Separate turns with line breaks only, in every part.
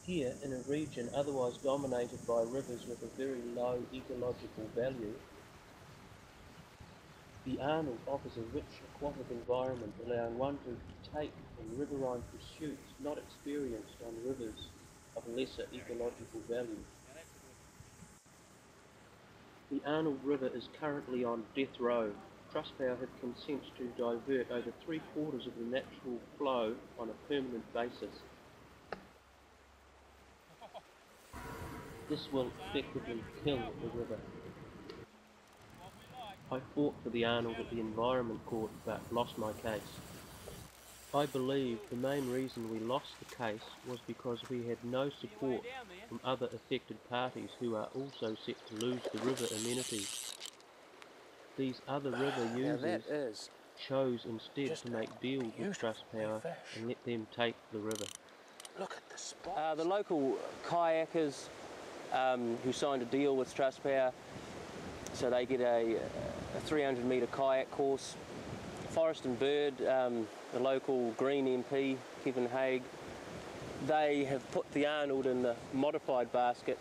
Here, in a region otherwise dominated by rivers with a very low ecological value, the Arnold offers a rich aquatic environment, allowing one to take in riverine pursuits not experienced on rivers of lesser ecological value. The Arnold River is currently on death row. Trustpower have consent to divert over 3/4 of the natural flow on a permanent basis. This will effectively kill the river. I fought for the Arnold at the Environment Court but lost my case. I believe the main reason we lost the case was because we had no support from other affected parties who are also set to lose the river amenities. These other river users chose instead to make deals with Trustpower and let them take the river.
Look at the spot. The local kayakers who signed a deal with Trustpower, so they get a 300-metre kayak course. Forest and Bird, the local Green MP, Kevin Haig, they have put the Arnold in the modified basket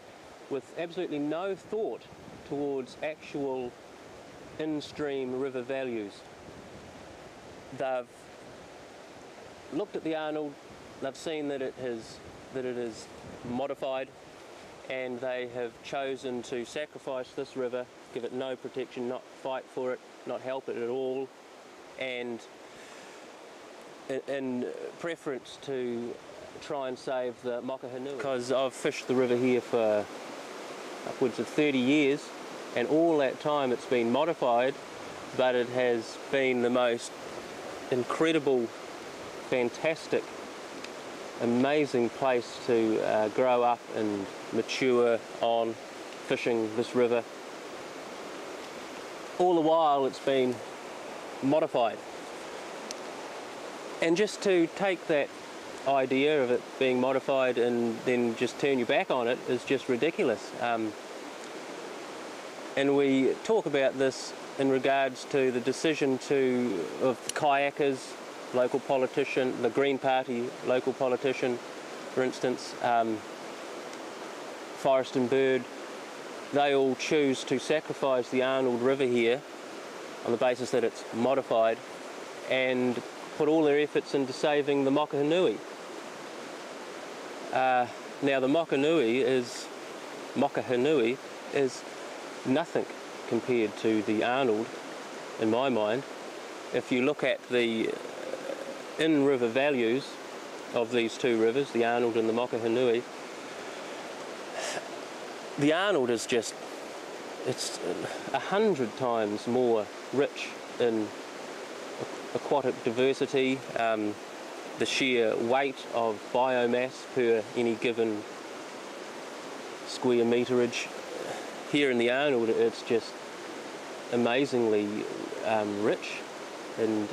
with absolutely no thought towards actual in-stream river values. They've looked at the Arnold, they've seen that it is modified, and they have chosen to sacrifice this river, give it no protection, not fight for it, not help it at all, and in preference to try and save the Mokahinui. Because I've fished the river here for upwards of 30 years, and all that time it's been modified, but it has been the most incredible, fantastic, amazing place to grow up and mature on fishing this river. All the while it's been modified. And just to take that idea of it being modified and then just turn your back on it is just ridiculous. And we talk about this in regards to the decision of the kayakers, local politician, the Green Party local politician, for instance, Forest and Bird. They all choose to sacrifice the Arnold River here on the basis that it's modified and put all their efforts into saving the Mokahinui. Now the Mokahinui is nothing compared to the Arnold in my mind. If you look at the in-river values of these two rivers, the Arnold and the Mokahinui, the Arnold is just, it's 100 times more rich in aquatic diversity, the sheer weight of biomass per any given square meterage. Here in the Arnold it's just amazingly rich, and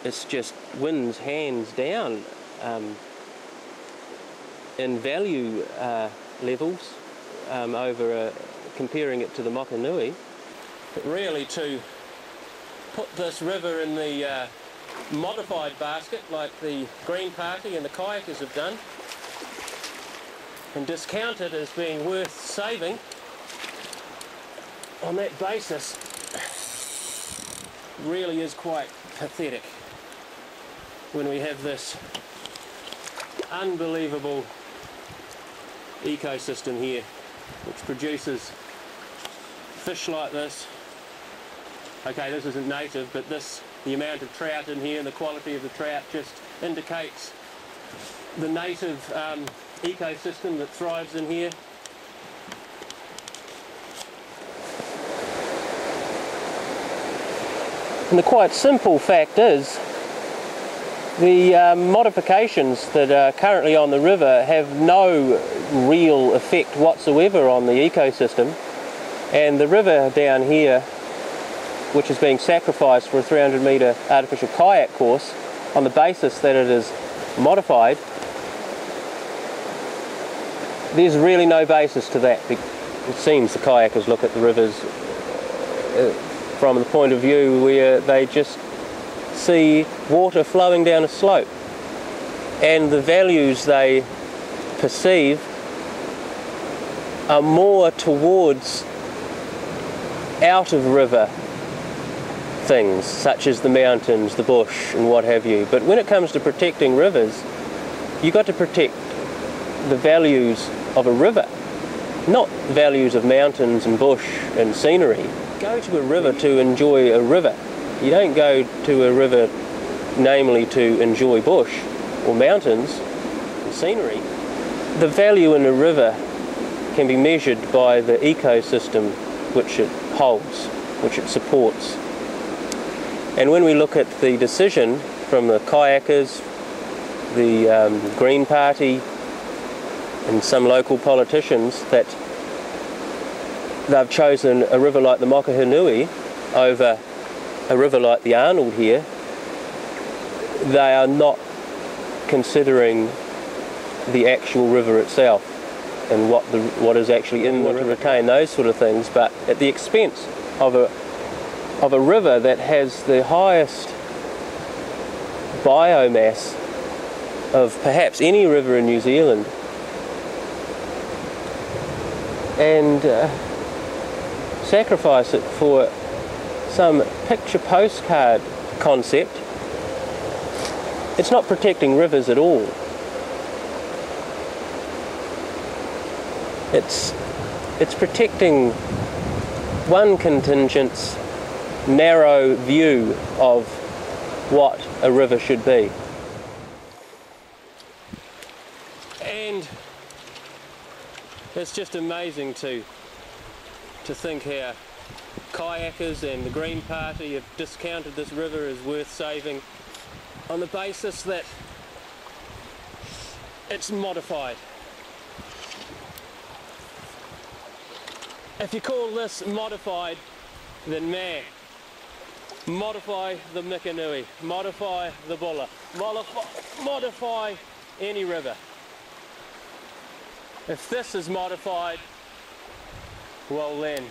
it's just wins hands down in value levels over comparing it to the Mokahinui. But really, to put this river in the modified basket like the Green Party and the kayakers have done and discount it as being worth saving on that basis really is quite pathetic when we have this unbelievable ecosystem here which produces fish like this. Okay, this isn't native, but the amount of trout in here and the quality of the trout just indicates the native ecosystem that thrives in here. And the quite simple fact is the modifications that are currently on the river have no real effect whatsoever on the ecosystem, and the river down here, which is being sacrificed for a 300-metre artificial kayak course on the basis that it is modified, there's really no basis to that. It seems the kayakers look at the rivers from the point of view where they just see water flowing down a slope, and the values they perceive are more towards out of river things, such as the mountains, the bush and what have you. But when it comes to protecting rivers, you've got to protect the values of a river, not values of mountains and bush and scenery. Go to a river to enjoy a river. You don't go to a river namely to enjoy bush or mountains and scenery. The value in a river can be measured by the ecosystem which it holds, which it supports. And when we look at the decision from the kayakers, the Green Party and some local politicians that they've chosen a river like the Mokehenui over a river like the Arnold here, they are not considering the actual river itself and what is actually in the river, to retain those sort of things, but at the expense of a river that has the highest biomass of perhaps any river in New Zealand, and sacrifice it for some picture postcard concept. It's not protecting rivers at all. It's protecting one contingent's narrow view of what a river should be. And it's just amazing to think how kayakers and the Green Party have discounted this river as worth saving on the basis that it's modified. If you call this modified, then man, modify the Mikanui, modify the Bulla, modify any river. If this is modified, well then,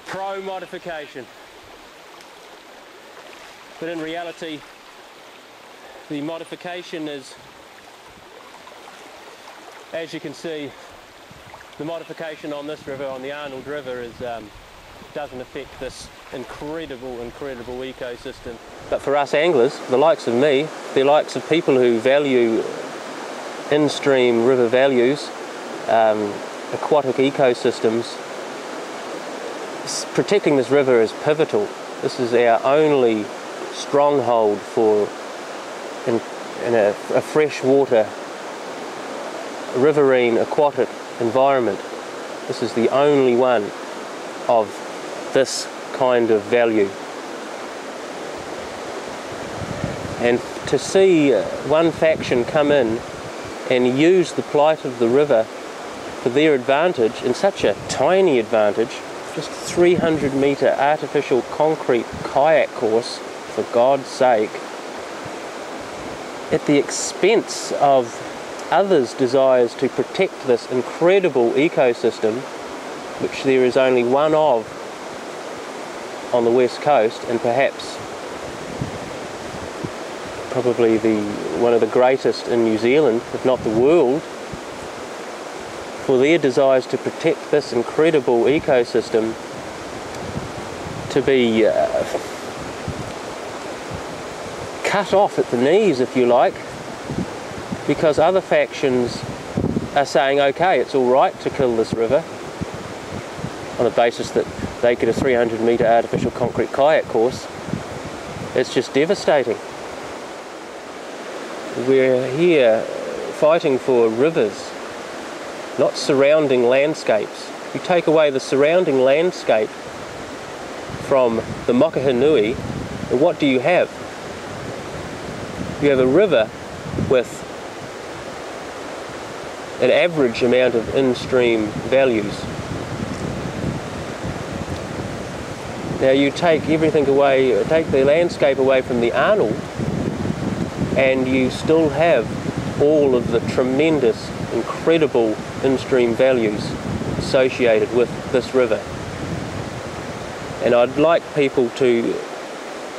pro-modification. But in reality, the modification is, as you can see, the modification on this river, on the Arnold River, doesn't affect this incredible ecosystem. But for us anglers, the likes of me, the likes of people who value in-stream river values, aquatic ecosystems, protecting this river is pivotal. This is our only stronghold for in a freshwater, riverine, aquatic environment. This is the only one of this kind of value. And to see one faction come in and use the plight of the river for their advantage, and such a tiny advantage, just 300-metre artificial concrete kayak course, for God's sake, at the expense of others' desires to protect this incredible ecosystem, which there is only one of on the west coast, and perhaps probably one of the greatest in New Zealand, if not the world, for their desires to protect this incredible ecosystem to be cut off at the knees, if you like, because other factions are saying, okay, it's all right to kill this river on the basis that they get a 300-metre artificial concrete kayak course. It's just devastating. We're here fighting for rivers, not surrounding landscapes. You take away the surrounding landscape from the Mokehenui, and what do you have? You have a river with an average amount of in-stream values. Now you take everything away, take the landscape away from the Arnold, and you still have all of the tremendous, incredible in-stream values associated with this river. And I'd like people to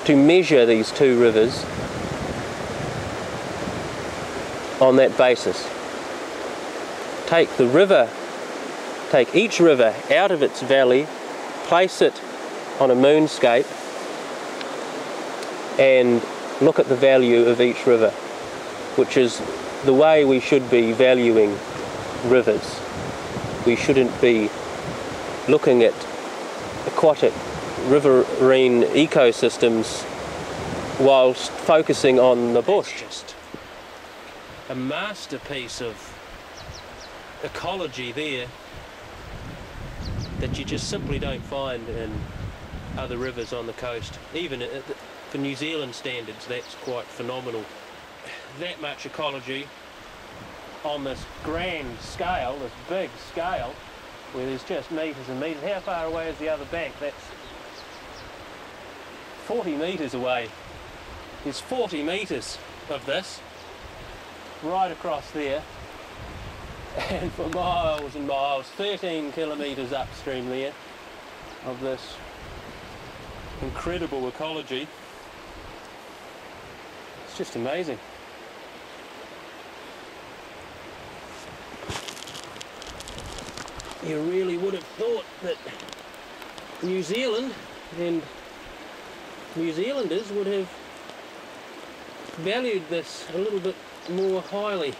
measure these two rivers on that basis. Take each river out of its valley, place it on a moonscape, and look at the value of each river, which is the way we should be valuing rivers. We shouldn't be looking at aquatic riverine ecosystems whilst focusing on the bush. It's just a masterpiece of ecology there that you just simply don't find in other rivers on the coast. Even for New Zealand standards, that's quite phenomenal. That much ecology on this grand scale, this big scale, where there's just metres and metres. How far away is the other bank? That's 40 metres away. There's 40 metres of this right across there, and for miles and miles, 13 kilometres upstream there of this incredible ecology. It's just amazing. You really would have thought that New Zealand and New Zealanders would have valued this a little bit more highly.